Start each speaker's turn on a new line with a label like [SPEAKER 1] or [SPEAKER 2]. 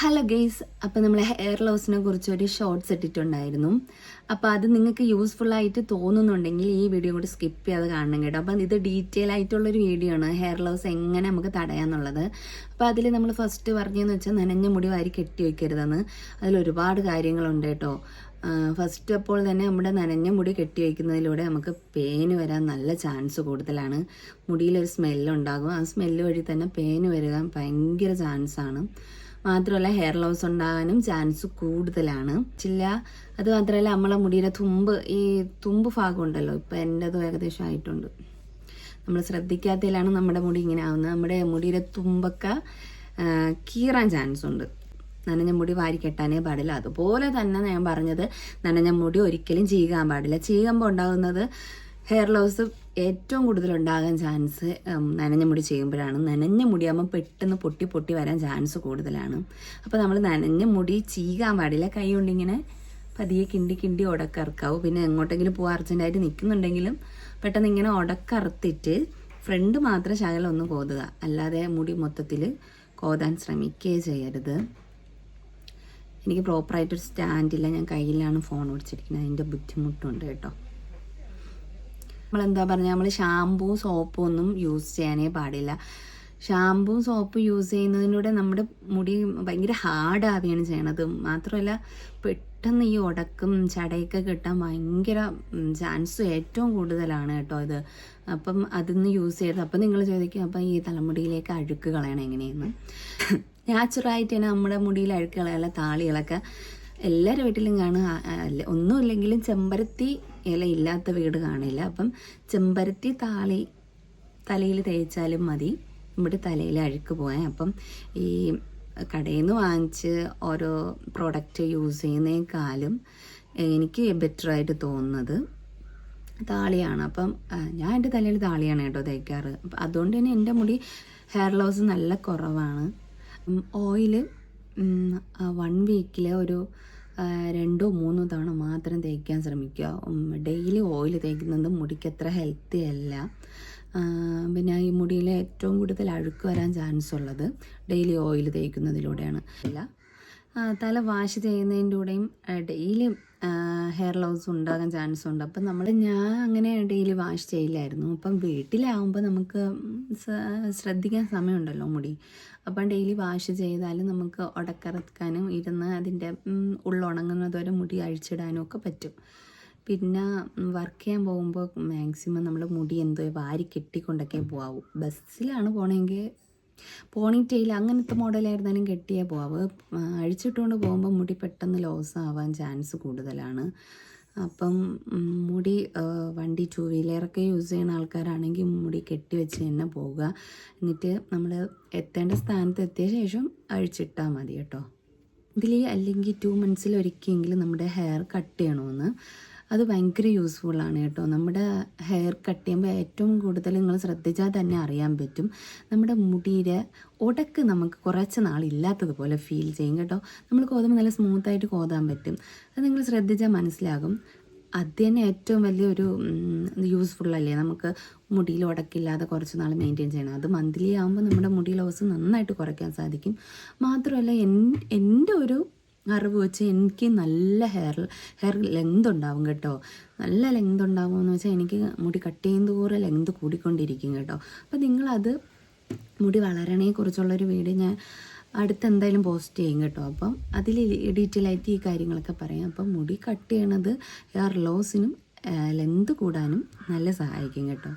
[SPEAKER 1] Hello guys, അപ്പോൾ നമ്മൾ hair ലോസിനെ കുറിച്ചൊരു ഷോർട്ട്സ് ഇട്ടിട്ടുണ്ടായിരുന്നു. അപ്പോൾ അത് നിങ്ങൾക്ക് യൂസ്ഫുൾ ആയിട്ട് തോന്നുന്നുണ്ടെങ്കിൽ ഈ വീഡിയോ കൂടി സ്കിപ്പ് ചെയ്യാതെ കാണണം കേട്ടോ. അപ്പം ഇത് ഡീറ്റെയിൽ ആയിട്ടുള്ളൊരു വീഡിയോ ആണ്, ഹെയർ ലോസ് എങ്ങനെ നമുക്ക് തടയാന്നുള്ളത്. അപ്പോൾ അതിൽ നമ്മൾ ഫസ്റ്റ് പറഞ്ഞതെന്ന് വെച്ചാൽ നനഞ്ഞ മുടി വാരി കെട്ടി വയ്ക്കരുതെന്ന്. അതിലൊരുപാട് കാര്യങ്ങളുണ്ട് കേട്ടോ. ഫസ്റ്റ് അപ്പോൾ തന്നെ നമ്മുടെ നനഞ്ഞ മുടി കെട്ടി വയ്ക്കുന്നതിലൂടെ നമുക്ക് പേന് വരാൻ നല്ല ചാൻസ് കൂടുതലാണ്. മുടിയിലൊരു സ്മെല്ലുണ്ടാകും, ആ സ്മെല്ല് വഴി തന്നെ പേന് വരാൻ ഭയങ്കര ചാൻസാണ്. മാത്രമല്ല ഹെയർ ലോസ് ഉണ്ടാകാനും ചാൻസ് കൂടുതലാണ്. അത് മാത്രമല്ല നമ്മളെ മുടിയുടെ തുമ്പ് ഭാഗം ഉണ്ടല്ലോ, ഇപ്പം എൻ്റെതും ഏകദേശം ആയിട്ടുണ്ട്. നമ്മൾ ശ്രദ്ധിക്കാത്തതിലാണ് നമ്മുടെ മുടി ഇങ്ങനെ ആവുന്നത്. നമ്മുടെ മുടിയുടെ തുമ്പൊക്കെ കീറാൻ ചാൻസ് ഉണ്ട്. നനഞ്ഞ മുടി വാരി കെട്ടാനേ പാടില്ല. അതുപോലെ തന്നെ ഞാൻ പറഞ്ഞത്, നനഞ്ഞ മുടി ഒരിക്കലും ചീകാൻ പാടില്ല. ചീകുമ്പോൾ ഉണ്ടാകുന്നത് ഹെയർ ലോസ് ഏറ്റവും കൂടുതൽ ഉണ്ടാകാൻ ചാൻസ് നനഞ്ഞ മുടി ചെയ്യുമ്പോഴാണ്. നനഞ്ഞ മുടിയാകുമ്പോൾ പെട്ടെന്ന് പൊട്ടി വരാൻ ചാൻസ് കൂടുതലാണ്. അപ്പോൾ നമ്മൾ നനഞ്ഞ മുടി ചീകാൻ പാടില്ല. കൈ കൊണ്ടിങ്ങനെ പതിയെ കിണ്ടി ഉടക്കറക്കാവും. പിന്നെ എങ്ങോട്ടെങ്കിലും പോകാൻ അർജൻറ്റായിട്ട് നിൽക്കുന്നുണ്ടെങ്കിലും പെട്ടെന്ന് ഇങ്ങനെ ഉടക്കറുത്തിട്ട് ഫ്രണ്ട് മാത്രം ശകലം ഒന്ന് കോതുക, അല്ലാതെ മുടി മൊത്തത്തിൽ കോതാൻ ശ്രമിക്കുകയേ ചെയ്യരുത്. എനിക്ക് പ്രോപ്പറായിട്ടൊരു സ്റ്റാൻഡില്ല, ഞാൻ കയ്യിലാണ് ഫോൺ പിടിച്ചിരിക്കുന്നത്, അതിൻ്റെ ബുദ്ധിമുട്ടുണ്ട് കേട്ടോ. നമ്മളെന്താ പറഞ്ഞാൽ, നമ്മൾ ഷാമ്പൂ സോപ്പും ഒന്നും യൂസ് ചെയ്യാനേ പാടില്ല. ഷാമ്പൂ സോപ്പ് യൂസ് ചെയ്യുന്നതിലൂടെ നമ്മുടെ മുടി ഭയങ്കര ഹാർഡാവുകയാണ് ചെയ്യണത്. മാത്രമല്ല പെട്ടെന്ന് ഈ ഉടക്കും ചടയൊക്കെ കിട്ടാൻ ഭയങ്കര ചാൻസ് ഏറ്റവും കൂടുതലാണ് കേട്ടോ ഇത്. അപ്പം അതിന്ന് യൂസ് ചെയ്ത് അപ്പം നിങ്ങൾ ചോദിക്കും, അപ്പം ഈ തലമുടിയിലേക്ക് അഴുക്ക് കളയണം എങ്ങനെയെന്ന്. നാച്ചുറലായിട്ട് തന്നെ നമ്മുടെ മുടിയിൽ അഴുക്ക് കളയാനുള്ള താളികളൊക്കെ എല്ലാവരുടെ വീട്ടിലും കാണുക. ഒന്നുമില്ലെങ്കിലും ചെമ്പരത്തി ഇല ഇല്ലാത്ത വീട് കാണില്ല. അപ്പം ചെമ്പരത്തി താളി തലയിൽ തേച്ചാലും മതി നമ്മുടെ തലയിൽ അഴുക്ക് പോയാൽ. അപ്പം ഈ കടയിൽ നിന്ന് വാങ്ങിച്ച് ഓരോ പ്രോഡക്റ്റ് യൂസ് ചെയ്യുന്നതിനേക്കാളും എനിക്ക് ബെറ്ററായിട്ട് തോന്നുന്നത് താളിയാണ്. അപ്പം ഞാൻ എൻ്റെ തലയിൽ താളിയാണ് കേട്ടോ തേക്കാറ്. അപ്പം അതുകൊണ്ട് തന്നെ എൻ്റെ മുടി ഹെയർ ലോസ് നല്ല കുറവാണ്. ഓയിൽ 1 വീക്കിൽ ഒരു 2-3 തവണ മാത്രം തേക്കാൻ ശ്രമിക്കുക. ഡെയിലി ഓയിൽ തേക്കുന്നത് മുടിക്ക് അത്ര ഹെൽത്തി അല്ല. പിന്നെ ഈ മുടിയിൽ ഏറ്റവും കൂടുതൽ അഴുക്ക് വരാൻ ചാൻസ് ഉള്ളത് ഡെയിലി ഓയിൽ തേക്കുന്നതിലൂടെയാണ്. തല വാഷ് ചെയ്യുന്നതിൻ്റെ കൂടെയും ഡെയിലി ഹെയർ ലോസ് ഉണ്ടാകാൻ ചാൻസ് ഉണ്ട്. അപ്പം ഞാൻ അങ്ങനെ ഡെയിലി വാഷ് ചെയ്യില്ലായിരുന്നു. അപ്പം വീട്ടിലാവുമ്പോൾ നമുക്ക് ശ്രദ്ധിക്കാൻ സമയമുണ്ടല്ലോ മുടി. അപ്പം ഡെയിലി വാഷ് ചെയ്താലും നമുക്ക് ഉടക്കിറക്കാനും ഇരുന്ന് അതിൻ്റെ ഉള്ളുണങ്ങുന്നതുവരെ മുടി അഴിച്ചിടാനും ഒക്കെ പറ്റും. പിന്നെ വർക്ക് ചെയ്യാൻ പോകുമ്പോൾ മാക്സിമം നമ്മൾ മുടി വാരി കെട്ടിക്കൊണ്ടൊക്കെ പോകാവൂ. ബസ്സിലാണ് പോകണമെങ്കിൽ പോണിറ്റെയിൽ അങ്ങനത്തെ മോഡലായിരുന്നാലും കെട്ടിയേ പോവാവ്. അഴിച്ചിട്ടുകൊണ്ട് പോകുമ്പോൾ മുടി പെട്ടെന്ന് ലോസ് ആവാൻ ചാൻസ് കൂടുതലാണ്. അപ്പം മുടി വണ്ടി 2 വീലറൊക്കെ യൂസ് ചെയ്യുന്ന ആൾക്കാരാണെങ്കിൽ മുടി കെട്ടി വെച്ച് തന്നെ പോവുക. എന്നിട്ട് നമ്മൾ എത്തേണ്ട സ്ഥാനത്ത് എത്തിയ ശേഷം അഴിച്ചിട്ടാൽ മതി കേട്ടോ. ഇതിൽ അല്ലെങ്കിൽ 2 months ഒരിക്കലെങ്കിലും നമ്മുടെ ഹെയർ കട്ട് ചെയ്യണമെന്ന്. അത് ഭയങ്കര യൂസ്ഫുള്ളാണ് കേട്ടോ. നമ്മുടെ ഹെയർ കട്ട് ചെയ്യുമ്പോൾ ഏറ്റവും കൂടുതൽ നിങ്ങൾ ശ്രദ്ധിച്ചാൽ തന്നെ അറിയാൻ പറ്റും, നമ്മുടെ മുടിയുടെ ഉടക്ക് നമുക്ക് കുറച്ച് നാളില്ലാത്തതുപോലെ ഫീൽ ചെയ്യും കേട്ടോ. നമ്മൾ കോതുമ്പോൾ നല്ല സ്മൂത്തായിട്ട് കോതാൻ പറ്റും. അത് നിങ്ങൾ ശ്രദ്ധിച്ചാൽ മനസ്സിലാകും. അത് തന്നെ ഏറ്റവും വലിയൊരു യൂസ്ഫുള്ളല്ലേ, നമുക്ക് മുടിയിൽ ഉടക്കില്ലാതെ കുറച്ച് നാൾ മെയിൻറ്റെയിൻ ചെയ്യണം. അത് മന്ത്ലി ആകുമ്പോൾ നമ്മുടെ മുടി ലോസ് നന്നായിട്ട് കുറയ്ക്കാൻ സാധിക്കും. മാത്രമല്ല എൻ്റെ ഒരു അറിവ് വെച്ച് എനിക്ക് നല്ല ഹെയർ ലെങ്ത് ഉണ്ടാവും കേട്ടോ. നല്ല ലെങ്ത് ഉണ്ടാവുമെന്ന് വെച്ചാൽ എനിക്ക് മുടി കട്ട് ചെയ്യുന്നതോറും ലെങ്ത് കൂടിക്കൊണ്ടിരിക്കും കേട്ടോ. അപ്പോൾ നിങ്ങളത് മുടി വളരണേക്കുറിച്ചുള്ളൊരു വീഡിയോ ഞാൻ എന്തായാലും പോസ്റ്റ് ചെയ്യും കേട്ടോ. അപ്പം അതിൽ ഡീറ്റെയിൽ ആയിട്ട് ഈ കാര്യങ്ങളൊക്കെ പറയാം. അപ്പം മുടി കട്ട് ചെയ്യണത് ഹെയർ ലോസിനും ലെങ്ത് കൂടാനും നല്ല സഹായിക്കും കേട്ടോ.